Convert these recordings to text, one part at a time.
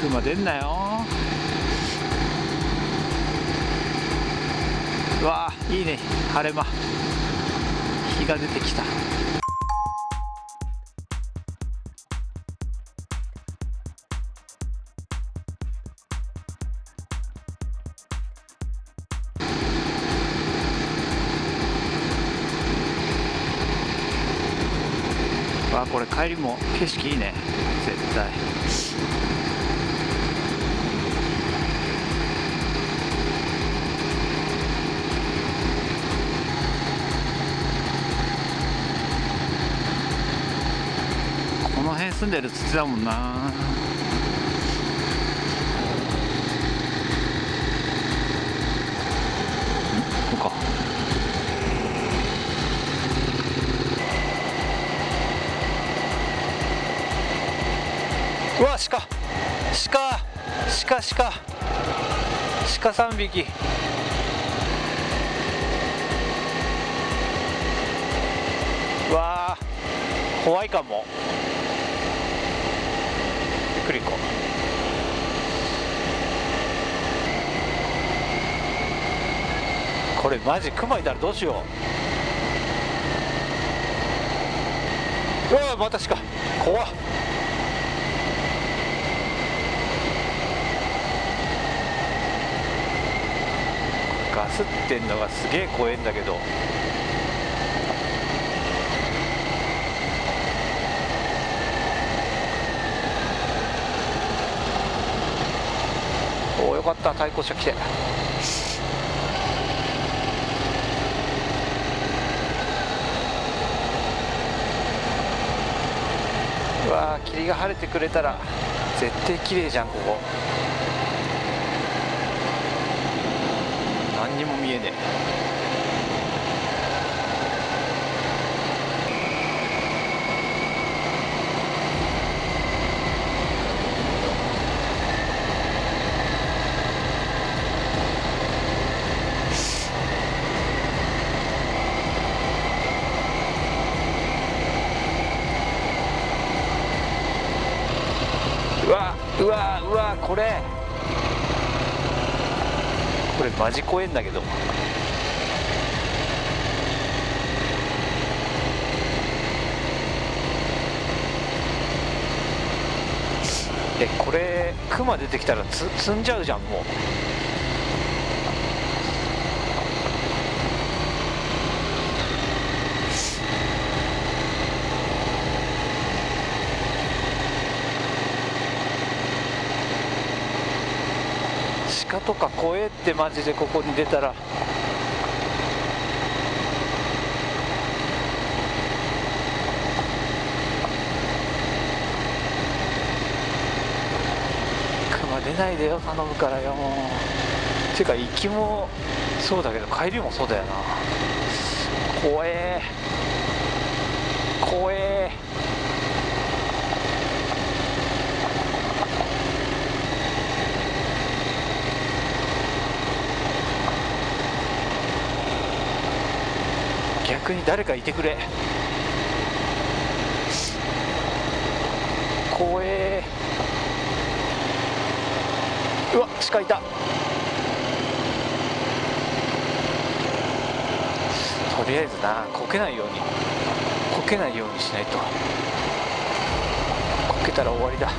熊出んなよ。うわーいいね、晴れ間、日が出てきた。わあ、これ帰りも景色いいね、絶対。この辺住んでる土だもんな。ここか。うわ、鹿3匹。うわあ、怖いかも。ゆっくり行こう。これマジクマいたらどうしよう。うわー、また鹿、怖っ。ガスってんのがすげえ怖えんだけど。おお、よかった、対向車来て。うわー、霧が晴れてくれたら絶対綺麗じゃん、ここ。何にも見えねえ。うわ、これマジ怖えんだけど。これクマ出てきたら積んじゃうじゃん、もう。鹿とか怖えって、マジでここに出たら。熊出ないでよ、頼むからよ。てか行きもそうだけど帰りもそうだよな。怖え怖え。逆に誰かいてくれ。怖え。うわ、鹿いた。とりあえずな、こけないようにしないと。こけたら終わりだ。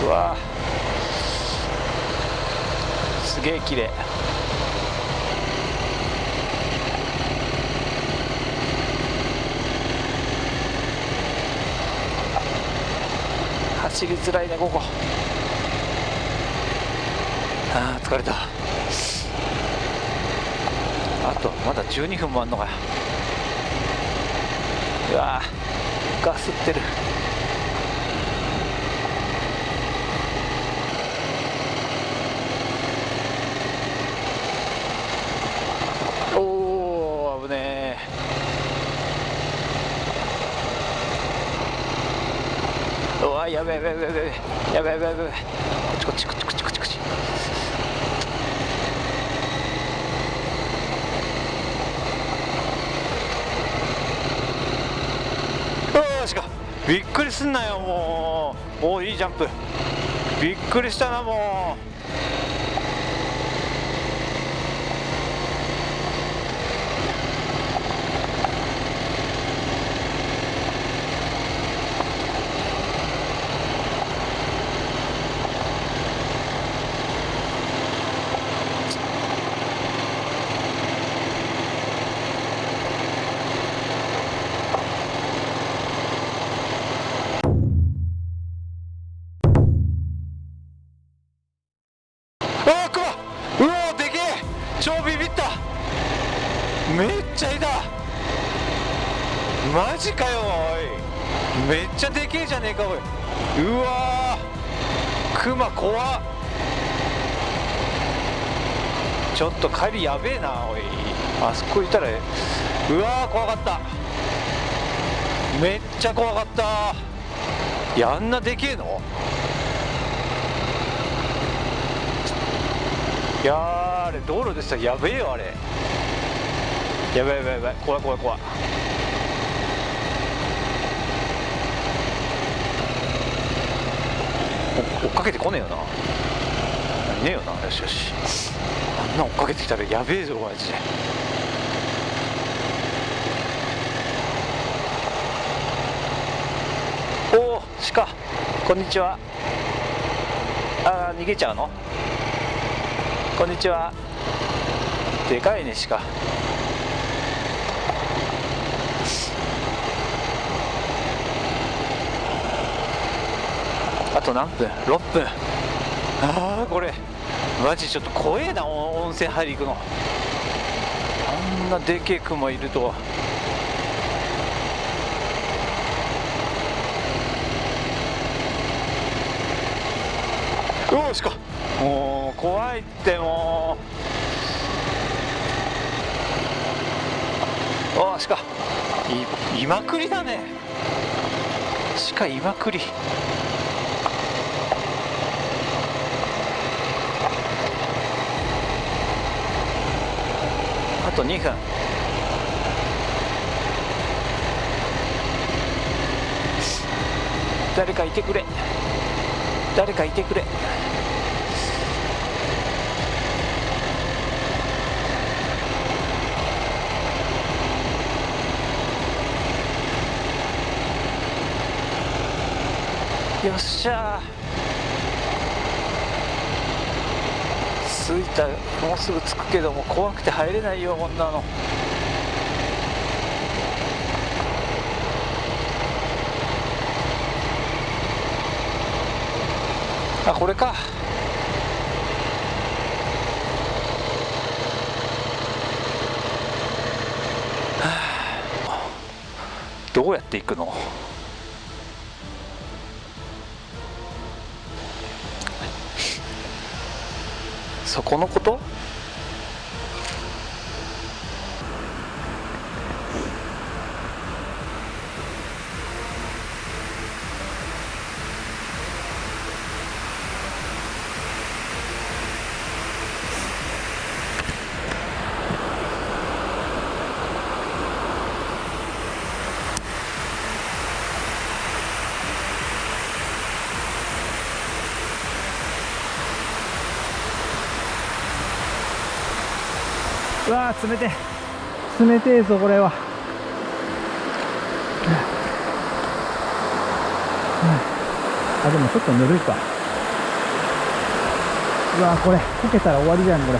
うわ、すげえ綺麗。走りづらいね、ここ。あー、疲れた。あとまだ12分もあんのかよ。うわー、ガスってる。おー、危ねえ。うわ、やべえやべえやべえやべえやべえやべえ。こっちこっちこっちこっちこっちこっち。びっくりすんなよもう。おお、いいジャンプ。びっくりしたなもう。うわでけえ。超ビビった。めっちゃいた。マジかよおい。めっちゃでけえじゃねえかおい。うわクマ怖っ。ちょっと帰りやべえなおい。あそこいたらうわ怖かった。めっちゃ怖かった。いやあんなでけえの。いやーあれ道路でしたらやべえよあれ。やばいやばいやばい、怖い怖い怖い。追っかけてこねえよな。いねえよな。よしよし。あんな追っかけてきたらやべえぞマジで。おお鹿、こんにちは。あー逃げちゃうの。こんにちは。でかいね鹿。あと何分。6分。ああこれマジちょっと怖えな。温泉入り行くの。あんなでけえクマいるとは。うお鹿、もう怖いってもう。お鹿いまくりだね。鹿いまくり。あと2分。誰かいてくれ。誰かいてくれ。よっしゃー。着いた。もうすぐ着くけども怖くて入れないよこんなの。あこれか。どうやって行くの。そこのこと。うわー冷てえ冷てえぞこれは。あでもちょっとぬるいか。うわーこれ溶けたら終わりじゃんこれ。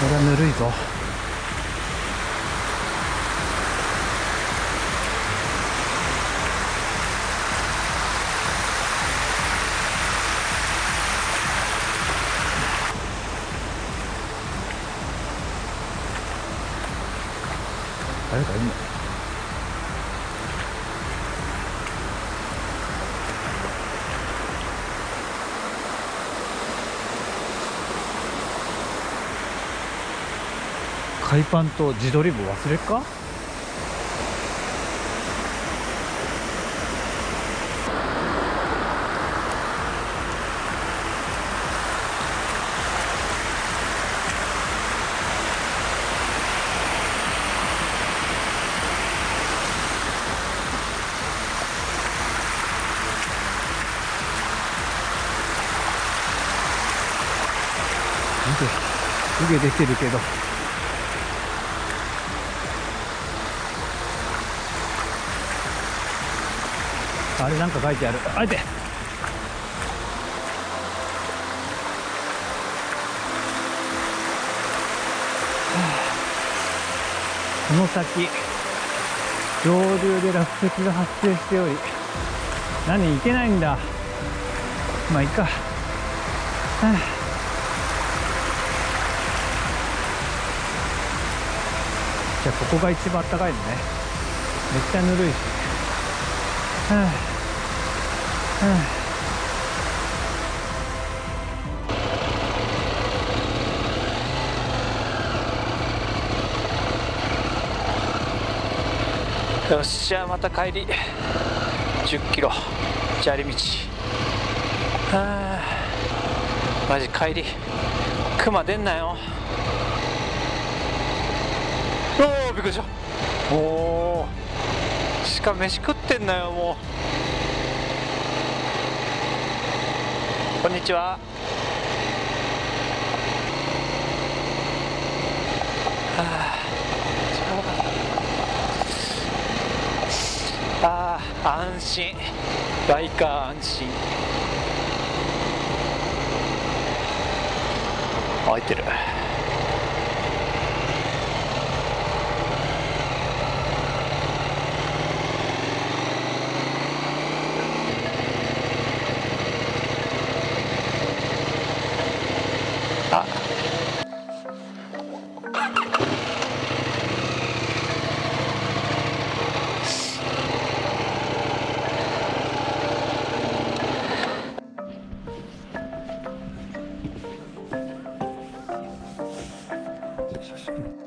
これはぬるいぞ。誰かいるの。海パンと自撮り部忘れっか。湯気出てるけど。あれなんか書いてある。あれで。この先、上流で落石が発生しており、何行けないんだ。まあいいか。じゃあここが一番暖かいのね。めっちゃぬるいし。よっしゃ、また帰り10キロ砂利道。マジ帰りクマ出んなよ。おお、びっくりした。おお、鹿飯食ってんなよ。もうこんにちは。安心、バイカー安心。開いてる。あ、写真